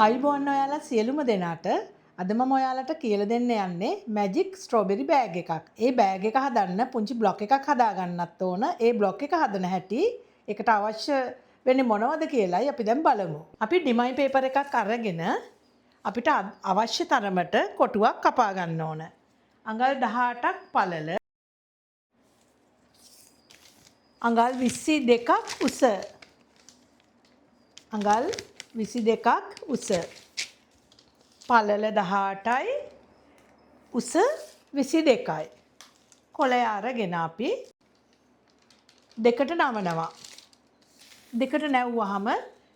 ආයුබෝවන් ඔයාලා සියලුම දෙනාට අද මම ඔයාලට කියලා දෙන්න යන්නේ මැජික් ස්ට්‍රෝබෙරි බෑග් එකක්. ඒ බෑග් එක හදන්න පුංචි බ්ලොක් එකක් හදා ගන්නත් ඕන. ඒ බ්ලොක් එක හදන හැටි ඒකට අවශ්‍ය වෙන්නේ මොනවද කියලායි අපි දැන් බලමු. අපි ඩිමයි පේපර් එකක් අරගෙන අපිට අවශ්‍ය තරමට කොටුවක් කපා ගන්න ඕන. අඟල් 18ක් පළල, අඟල් 22ක් උස, අඟල් 22ක් උස, පළල 18යි උස 22යි. කොළය අරගෙන අපි දෙකට නවනවා. දෙකට නැව්වහම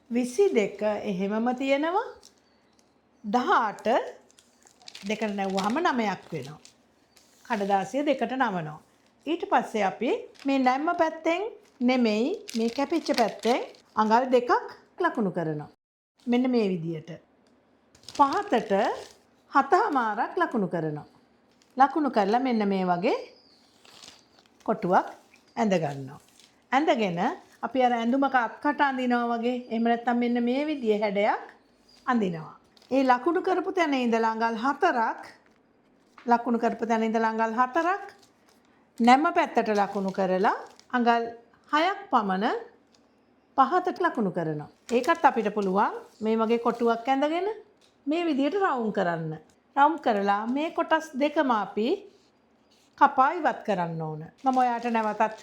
22 එහෙමම තියෙනවා. 18 දෙකට නැව්වහම 9ක් වෙනවා. කඩදාසිය දෙකට නවනවා. ඊට පස්සේ අපි මේ නැම්ම පැත්තෙන් නෙමෙයි මේ කැපිච්ච පැත්තෙන් අඟල් දෙකක් ලකුණු කරනවා. මෙන්න මේ විදියට. පහතට 7මාරක් ලකුණු කරනවා. ලකුණු කරලා මෙන්න මේ වගේ කොටුවක් ඇඳ ගන්නවා. ඇඳගෙන අපි අර ඇඳුමක අත්කට අඳිනවා වගේ එහෙම නැත්නම් මෙන්න මේ විදිය හැඩයක් අඳිනවා. ඒ ලකුණු කරපු තැන ඉඳලා අඟල් 4ක් ලකුණු කරපු තැන ඉඳලා අඟල් 4ක් නැම පැත්තට ලකුණු කරලා අඟල් 6ක් පමණ පහතට ලකුණු කරනවා. ඒකත් අපිට පුළුවන් මේ වගේ කොටුවක් ඇඳගෙන මේ විදියට රවුම් කරන්න. රවුම් කරලා මේ කොටස් දෙකම අපි කපා ඉවත් කරන්න ඕන. මම ඔයාට නැවතත්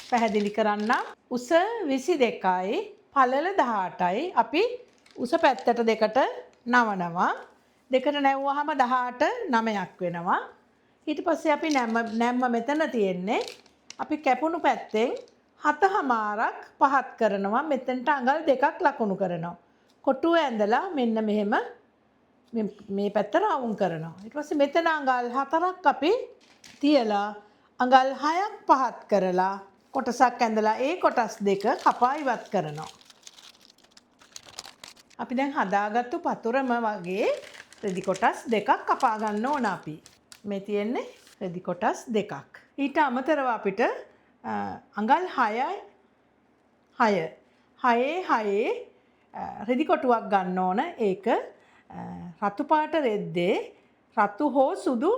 පැහැදිලි කරන්නම්. උස 22යි පළල 18යි අපි උස පැත්තට දෙකට නවනවා. දෙකට නැවුවාම 18 9ක් වෙනවා. ඊට පස්සේ අපි නැම්ම මෙතන තියෙන්නේ අපි කැපුණු පැත්තෙන් 7මාරක් පහත් කරනවා. මෙතනට අඟල් 2ක් ලකුණු කරනවා. කොටුව ඇඳලා මෙන්න මෙහෙම මේ පැත්ත රවුම් කරනවා. ඊට පස්සේ මෙතන අඟල් 4ක් අපි තියලා අඟල් 6ක් පහත් කරලා කොටසක් ඇඳලා ඒ කොටස් දෙක කපා ඉවත් කරනවා. අපි දැන් හදාගත්තු පතුරම වගේ රෙදි කොටස් දෙකක් කපා ගන්න ඕන අපි. මේ තියෙන්නේ රෙදි කොටස් දෙකක්. ඊට අමතරව අපිට අඟල් 6ේ රෙදි කොටුවක් ගන්න ඕන. ඒක රතු පාට රෙද්දේ රතු හෝ සුදු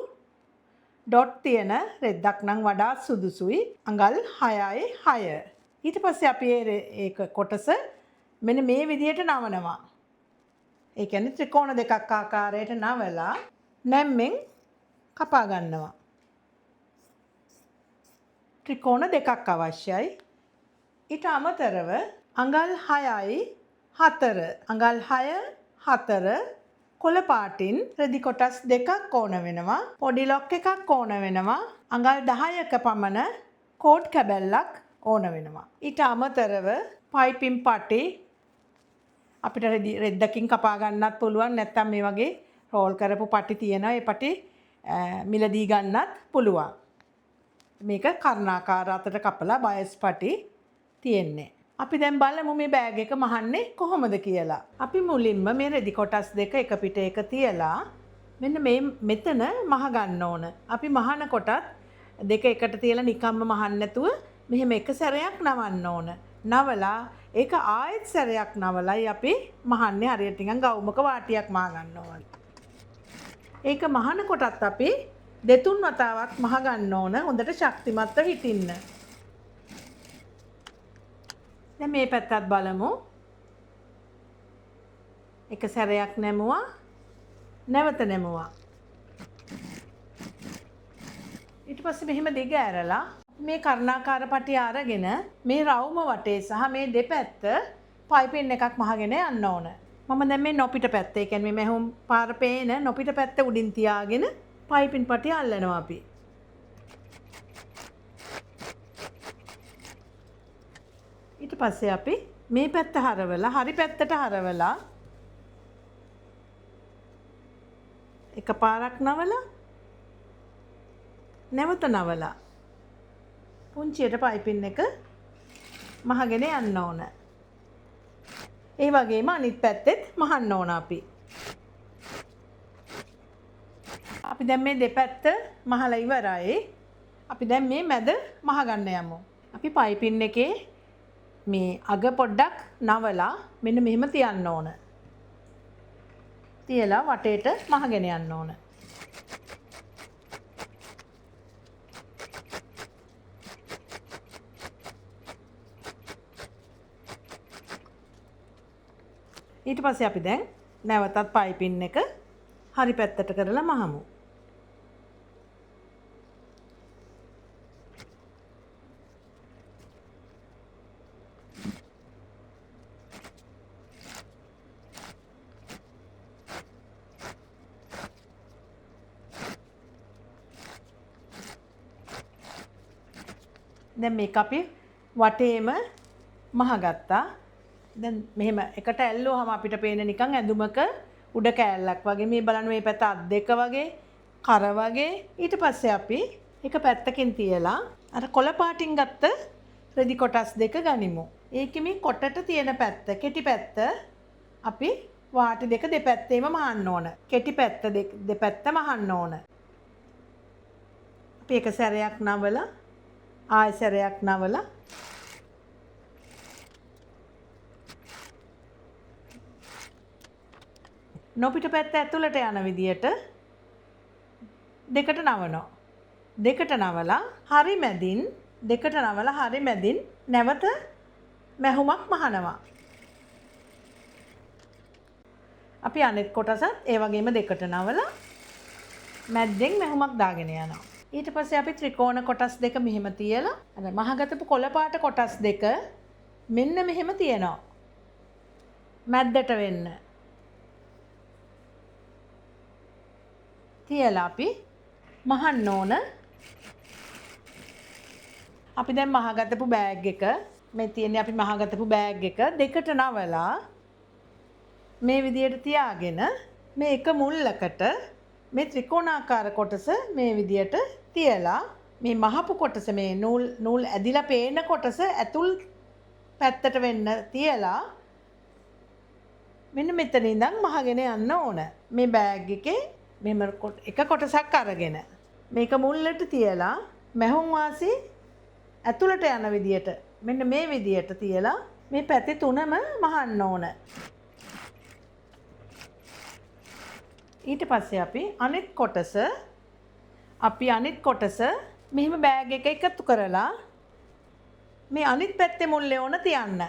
ඩොට් තියෙන රෙද්දක් නම් වඩා සුදුසුයි. අඟල් 6යි. ඊට පස්සේ අපි ඒක කොටස මෙන්න මේ විදියට නවනවා. ඒ කියන්නේ ත්‍රිකෝණ දෙකක් ආකාරයට නවලා නැම්මෙන් කපා ගන්නවා. ත්‍රිකෝණ දෙකක් අවශ්‍යයි. ඊට අමතරව අඟල් 6යි 4 අඟල් 6 4 කොළ පාටින් රෙදි කොටස් දෙකක් ඕන වෙනවා. පොඩි ලොක් එකක් ඕන වෙනවා. අඟල් 10ක පමණ කෝඩ් කැබැල්ලක් ඕන වෙනවා. ඊට අමතරව පයිපින් පටි අපිට රෙද්දකින් කපා ගන්නත් පුළුවන්. නැත්නම් මේ වගේ රෝල් කරපු පටි තියෙනවා. ඒ පටි මිලදී ගන්නත් පුළුවන්. මේක කර්ණාකාර අතට කපලා බයස් පටි තියෙන්නේ. අපි දැන් බලමු මේ බෑග් එක මහන්නේ කොහොමද කියලා. අපි මුලින්ම මේ රෙදි කොටස් දෙක එක පිට එක තියලා මෙන්න මේ මෙතන මහ ගන්න ඕන. අපි මහන කොටත් දෙක එකට තියලා නිකම්ම මහන්න නැතුව මෙහෙම එක සැරයක් නවන්න ඕන. නවලා ඒක ආයෙත් සැරයක් නවලයි අපි මහන්නේ හරියට නිකන් ගවුමක වාටියක් මහ ගන්නවා. ඒක මහන කොටත් අපි දෙතුන් වතාවක් මහ ගන්න ඕන. හොඳට ශක්තිමත්ව හිටින්න. දැන් මේ පැත්තත් බලමු. එක සැරයක් නැමුවා. නැවත නැමුවා. ඊට පස්සේ මෙහෙම දිග ඇරලා මේ කර්ණාකාර පටිය අරගෙන මේ රවුම වටේ සහ මේ දෙපැත්ත පයිපින් එකක් මහගෙන යන්න ඕන. මම දැන් මේ නොපිට පැත්ත, ඒ කියන්නේ මේ මෙහුම් පාර පේන නොපිට පැත්ත උඩින් තියාගෙන පයිපින් පටිය අල්ලනවා අපි. ඊට පස්සේ අපි මේ පැත්ත හරවලා හරි පැත්තට හරවලා එකපාරක් නවලා නැවත නවලා පුංචියට පයිපින් එක මහගෙන යන්න ඕන. ඒ වගේම අනිත් පැත්තෙත් මහන්න ඕන අපි. අපි දැන් මේ දෙපැත්ත මහලා ඉවරයි. අපි දැන් මේ මැද මහගන්න යමු. අපි පයිපින් එකේ මේ අග පොඩ්ඩක් නවලා මෙන්න මෙහෙම තියන්න ඕන. තියලා වටේට මහගෙන යන්න ඕන. ඊට පස්සේ අපි දැන් නැවතත් පයිපින් එක හරි පැත්තට කරලා මහමු. දැන් මේක අපි වටේම මහගත්තා. දැන් මෙහෙම එකට ඇල්ලුවාම අපිට පේන නිකන් ඇඳුමක උඩ කෑල්ලක් වගේ. මේ බලන්න මේ පැත්ත අත් දෙක වගේ කර වගේ. ඊට පස්සේ අපි එක පැත්තකින් තියලා අර කොළ පාටින් ගත්ත රෙදි කොටස් දෙක ගනිමු. ඒකෙ මේ කොටට තියෙන පැත්ත කෙටි පැත්ත අපි වාටි දෙක දෙපැත්තේම මහන්න ඕන. කෙටි පැත්ත දෙපැත්ත මහන්න ඕන. අපි එක සැරයක් නවලා ආයෙ සැරයක් නවලා නොපිට පැත්ත ඇතුළට යන විදියට දෙකට නවනවා. දෙකට නවලා හරි මැදින් දෙකට නවලා හරි මැදින් නැවත මැහුමක් මහනවා. අපි අනෙත් කොටසත් ඒ වගේම දෙකට නවලා මැද්දෙන් මැහුමක් දාගෙන යනවා. ඊට පස්සේ අපි ත්‍රිකෝණ කොටස් දෙක මෙහෙම තියලා අර මහගතපු කොළ පාට කොටස් දෙක මෙන්න මෙහෙම තියනවා. මැද්දට වෙන්න. තියලා අපි මහන්න ඕන. අපි දැන් මහගතපු බෑග් එක මේ තියෙන්නේ අපි මහගතපු බෑග් එක දෙකට නවලා මේ විදියට තියාගෙන මේ එක මුල්ලකට මේ ත්‍රිකෝණාකාර කොටස මේ විදියට තියලා මේ මහපු කොටස මේ නූල් ඇදිලා පේන කොටස ඇතුල් පැත්තට වෙන්න තියලා මෙන්න මෙතන ඉඳන් මහගෙන යන්න ඕන. මේ බෑග් එකේ මෙහෙම එක කොටසක් අරගෙන මේක මුල්ලට තියලා මැහුම් වාසි ඇතුළට යන විදියට මෙන්න මේ විදියට තියලා මේ පැති තුනම මහන්න ඕන. ඊට පස්සේ අපි අනිත් කොටස මෙහෙම බෑග් එක එකතු කරලා මේ අනිත් පැත්තේ මුල්ලේ ඕන තියන්න.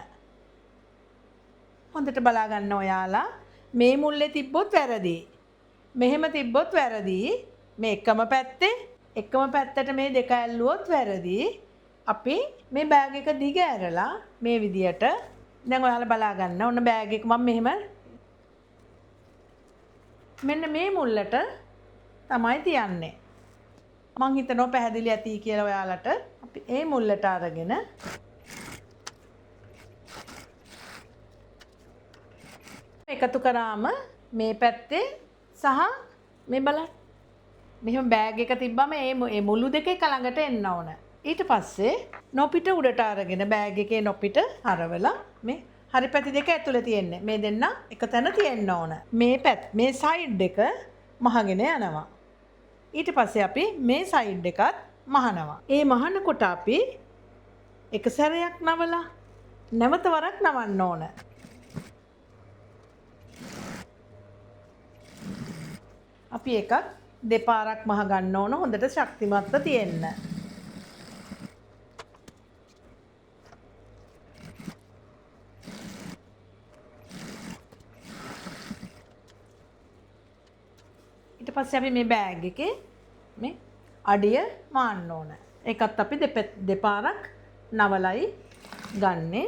හොඳට බලා ගන්න ඔයාලා මේ මුල්ලේ තිබ්බොත් වැරදි. මෙහෙම තිබ්බොත් වැරදි. මේ එකම පැත්තට මේ දෙක ඇල්ලුවොත් වැරදි. අපි මේ බෑග් එක දිග ඇරලා මේ විදියට දැන් ඔයාලා බලා ගන්න. ඔන්න බෑග් එක මම මෙහෙම මෙන්න මේ මුල්ලට තමයි තියන්නේ. මං හිතනවා පැහැදිලි ඇති කියලා ඔයාලට. අපි මේ මුල්ලට අරගෙන එකතු කරාම මේ පැත්තේ සහ මේ බලන්න. මෙහෙම බෑග් එක තිබ්බම මේ මුළු දෙක එක ළඟට එන්න ඕන. ඊට පස්සේ නොපිට උඩට අරගෙන බෑග් එකේ නොපිට හරවලා මේ හරි පැති දෙක ඇතුලේ තියෙන්නේ. මේ දෙන්න එක තැන තියෙන්න ඕන. මේ සයිඩ් එක මහගෙන යනවා. ඊට පස්සේ අපි මේ සයිඩ් එකත් මහනවා. ඒ මහනකොට අපි එක සැරයක් නවලා නැවත වරක් නවන්න ඕන. අපි එකක් දෙපාරක් මහ ගන්න ඕන හොඳට ශක්තිමත්ව තියෙන්න. ඊට පස්සේ අපි මේ බෑග් එකේ මේ අඩිය මාන්න ඕන. ඒකත් අපි දෙපාරක් නවලයි ගන්නේ.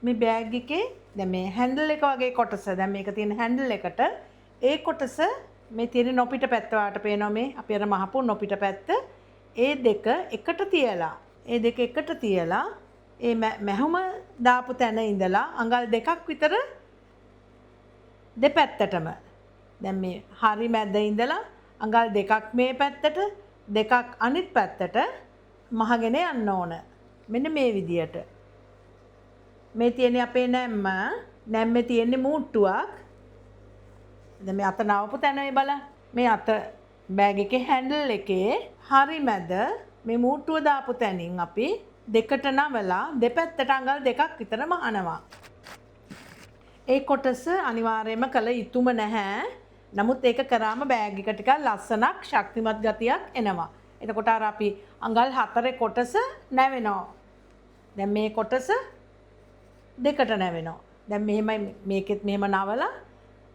මේ බෑග් එකේ දැන් මේ හැන්ඩල් එක වගේ කොටස දැන් මේක තියෙන හැන්ඩල් එකට ඒ කොටස මේ තියෙන නොපිට පැත්ත වාට පේනවා මේ අපි අර මහපු නොපිට පැත්ත ඒ දෙක එකට තියලා ඒ මැහුම දාපු තැන ඉඳලා අඟල් දෙකක් විතර දෙපැත්තටම දැන් මේ හරි මැද ඉඳලා අඟල් දෙකක් මේ පැත්තට දෙකක් අනිත් පැත්තට මහගෙන යන්න ඕන. මෙන්න මේ විදියට. මේ තියෙන්නේ අපේ නැම්මේ තියෙන්නේ මූට්ටුවක්. දැන් මේ අත නවපු තැන බලන්න. මේ අත බෑග් එකේ හැන්ඩල් එකේ හරි මැද මේ මූට්ටුව දාපු තැනින් අපි දෙකට නවලා දෙපැත්තට අඟල් දෙකක් විතර මහනවා. ඒ කොටස අනිවාර්යයෙන්ම කළ යුතුම නැහැ. නමුත් ඒක කරාම බෑග් එක ටිකක් ලස්සනක් ශක්තිමත් ගතියක් එනවා. එතකොට අර අපි අඟල් 4 කොටස නැවෙනවා. දැන් මේ කොටස දෙකට නැවෙනවා. දැන් මෙහෙමයි මේකෙත් මෙහෙම නවලා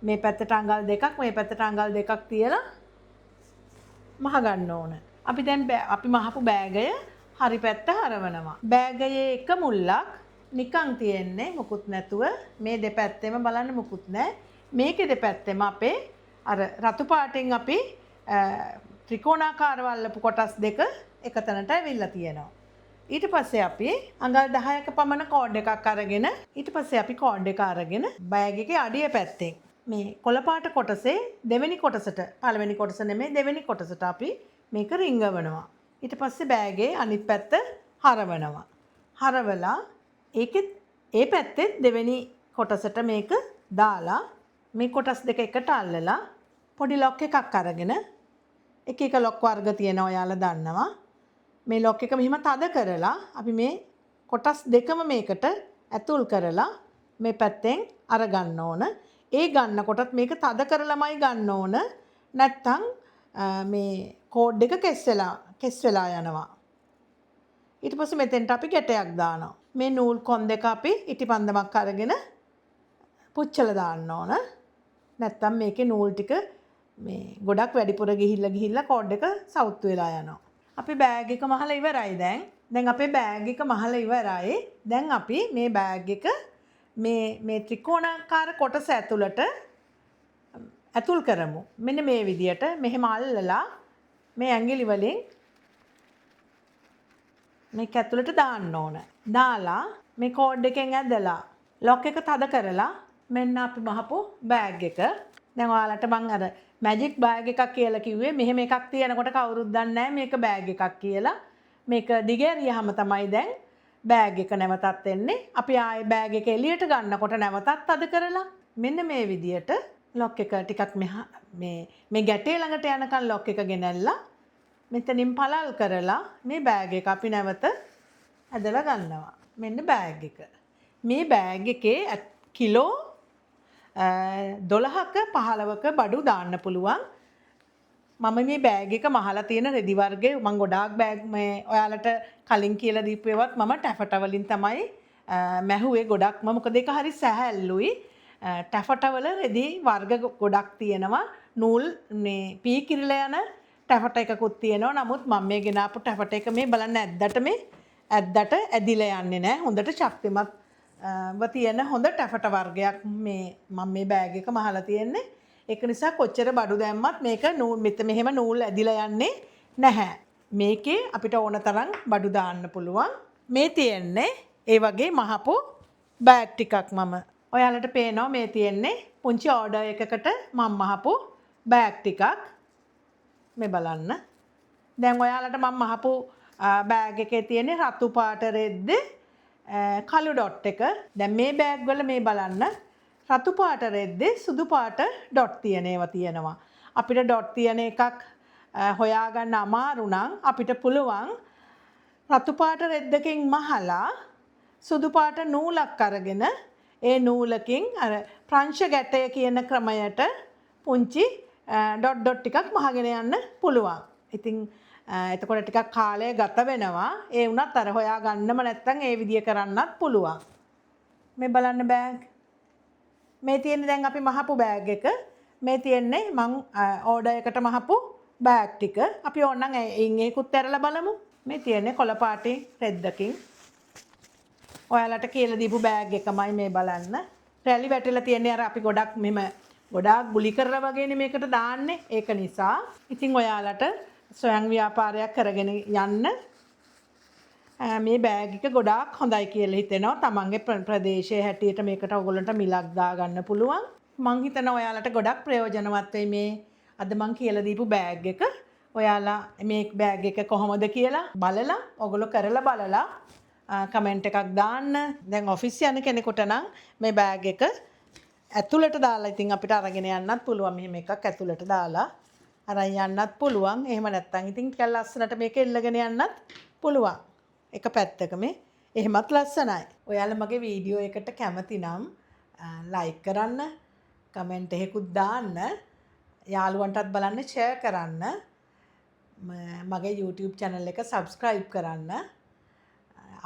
මේ පැත්තට අඟල් දෙකක් මේ පැත්තට අඟල් දෙකක් තියලා මහ ගන්න ඕන. අපි දැන් අපි මහපු බෑගය හරි පැත්ත හරවනවා. බෑගයේ එක මුල්ලක් නිකන් තියෙන්නේ මුකුත් නැතුව මේ දෙපැත්තෙම බලන්න මුකුත් නැහැ. මේකේ දෙපැත්තෙම අපේ අර රතු පාටින් අපි ත්‍රිකෝණාකාරව අල්ලපු කොටස් දෙක එක තැනට ඇවිල්ලා තියෙනවා. ඊට පස්සේ අපි අඟල් 10ක පමණ කෝඩ් එකක් අරගෙන ඊට පස්සේ අපි කෝඩ් එක අරගෙන බෑග් එකේ අඩිය පැත්තෙන් මේ කොළ පාට කොටසේ දෙවෙනි කොටසට පළවෙනි කොටස නෙමෙයි දෙවෙනි කොටසට අපි මේක රිංගවනවා. ඊට පස්සේ බෑගේ අනිත් පැත්ත හරවනවා. හරවලා ඒකෙත් ඒ පැත්තෙත් දෙවෙනි කොටසට මේක දාලා මේ කොටස් දෙක එකට අල්ලලා පොඩි ලොක් එකක් අරගෙන එක එක ලොක් වර්ග තියෙනවා ඔයාලා දන්නවා. මේ ලොක් එක මෙහිම තද කරලා අපි මේ කොටස් දෙකම මේකට ඇතුල් කරලා මේ පැත්තෙන් අර ගන්න ඕන. ඒ ගන්නකොටත් මේක තද කරලාමයි ගන්න ඕන. නැත්තම් මේ කෝඩ් එක කෙස් වෙලා යනවා. ඊට පස්සේ මෙතෙන්ට අපි ගැටයක් දානවා. මේ නූල් කොන් දෙක අපි ඉටිපන්දමක් අරගෙන පුච්චලා දාන්න ඕන. නැත්තම් මේකේ නූල් ටික මේ ගොඩක් වැඩිපුර ගිහිල්ලා කෝඩ් එක සවුත් වෙලා යනවා. අපි බෑග් එක මහලා ඉවරයි දැන්. දැන් අපේ බෑග් එක මහලා ඉවරයි. දැන් අපි මේ බෑග් එක මේ ත්‍රිකෝණාකාර කොටස ඇතුළට ඇතුල් කරමු. මෙන්න මේ විදියට මෙහෙම අල්ලලා මේ ඇඟිලි වලින් මේක ඇතුළට දාන්න ඕන. දාලා මේ කෝඩ් එකෙන් ඇදලා ලොක් එක තද කරලා මෙන්න අපි මහපු බෑග් එක. දැන් ඔයාලට මම අර මැජික් බෑග් එකක් කියලා කිව්වේ මෙහෙම එකක් තියෙනකොට කවුරුත් දන්නේ නැහැ මේක බෑග් එකක් කියලා. මේක දිගෑරියාම තමයි දැන් බෑග් එක නැවතත් එන්නේ. අපි ආයේ බෑග් එක එළියට ගන්නකොට නැවතත් තද කරලා මෙන්න මේ විදියට ලොක් එක ටිකක් මේ ගැටේ ළඟට යනකන් ලොක් එක ගෙනල්ලා මෙතනින් පළල් කරලා මේ බෑග් එක අපි නැවත ඇදලා ගන්නවා. මෙන්න බෑග් එක. මේ බෑග් එකේ කිලෝ 12ක 15ක බඩු දාන්න පුළුවන්. මම මේ බෑග් එක මහලා තියෙන රෙදි වර්ගයේ මම ගොඩාක් බෑග් මේ ඔයාලට කලින් කියලා දීපු ඒවත් මම ටැෆට වලින් තමයි මැහුවේ ගොඩක්ම. මොකද ඒක හරි සැහැල්ලුයි. ටැෆට වල රෙදි වර්ග ගොඩක් තියෙනවා. නූල් මේ පී කිරිලා යන ටැෆට එකකුත් තියෙනවා. නමුත් මම මේ ගෙනාපු ටැෆට එක මේ බලන්න ඇද්දට ඇදිලා යන්නේ නැහැ. හොඳට ශක්තිමත් තියෙන හොඳ ටැෆට වර්ගයක් මේ මම මේ බෑග් එක මහලා තියෙන්නේ. ඒක නිසා කොච්චර බඩු දැම්මත් මේක මෙහෙම නූල් ඇදිලා යන්නේ නැහැ. මේකේ අපිට ඕන තරම් බඩු දාන්න පුළුවන්. මේ තියෙන්නේ ඒ වගේ මහපු බෑග් ටිකක් මම. ඔයාලට පේනවා මේ තියෙන්නේ පුංචි ඕඩර් එකකට මම මහපු බෑග් ටිකක්. මේ බලන්න. දැන් ඔයාලට මම මහපු බෑග් එකේ තියෙන්නේ රතු පාට රෙද්දේ කළු ඩොට් එක. දැන් මේ බෑග් වල මේ බලන්න රතු පාට රෙද්දේ සුදු පාට ඩොට් තියෙන ඒවා තියෙනවා. අපිට ඩොට් තියෙන එකක් හොයාගන්න අමාරු නම් අපිට පුළුවන් රතු පාට රෙද්දකින් මහලා සුදු පාට නූලක් අරගෙන ඒ නූලකින් අර ප්‍රංශ ගැටය කියන ක්‍රමයට පුංචි ඩොට් ටිකක් මහගෙන යන්න පුළුවන්. ඉතින් එතකොට ටිකක් කාලය ගත වෙනවා. ඒ වුණත් අර හොයා ගන්නම නැත්නම් ඒ විදිය කරන්නත් පුළුවන්. මේ බලන්න බෑග්. මේ තියෙන්නේ දැන් අපි මහපු බෑග් එක. මේ තියෙන්නේ මං ඕඩර් එකට මහපු බෑග් ටික. අපි ඕනනම් ඒකුත් ඇරලා බලමු. මේ තියෙන්නේ කොළ පාටේ රෙද්දකින්. ඔයාලට කියලා දීපු බෑග් එකමයි මේ බලන්න. රැලි වැටිලා තියෙන්නේ අර අපි ගොඩක් ගුලි කරලා වගේනේ මේකට දාන්නේ. ඒක නිසා ඉතින් ඔයාලට ස්වයං ව්‍යාපාරයක් කරගෙන යන්න මේ බෑග් එක ගොඩාක් හොඳයි කියලා හිතෙනවා. තමන්ගේ ප්‍රදේශයේ හැටියට මේකට ඔයගොල්ලන්ට මිලක් දා පුළුවන්. මං හිතනවා ඔයාලට ගොඩක් ප්‍රයෝජනවත් වෙයි මේ අද මං කියලා දීපු බෑග් එක. ඔයාලා මේ බෑග් එක කොහොමද කියලා බලලා ඔයගොල්ලෝ කරලා බලලා කමෙන්ට් එකක් දාන්න. දැන් ඔෆිස් යන කෙනෙකුට නම් මේ බෑග් එක ඇතුළට දාලා ඉතින් අපිට අරගෙන යන්නත් පුළුවන්. මෙහෙම එකක් ඇතුළට දාලා අරන් යන්නත් පුළුවන්. එහෙම නැත්නම් ඉතින් ටිකක් ලස්සනට මේක එල්ලගෙන යන්නත් පුළුවන්. එක පැත්තක මේ එහෙමත් ලස්සනයි. ඔයාලා මගේ වීඩියෝ එකට කැමති නම් ලයික් කරන්න, කමෙන්ට් එකකුත් දාන්න, යාළුවන්ටත් බලන්න ෂෙයා කරන්න. මගේ YouTube channel එක subscribe කරන්න.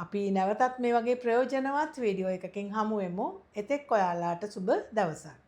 අපි නැවතත් මේ වගේ ප්‍රයෝජනවත් වීඩියෝ එකකින් හමු වෙමු. එතෙක් ඔයාලාට සුබ දවසක්.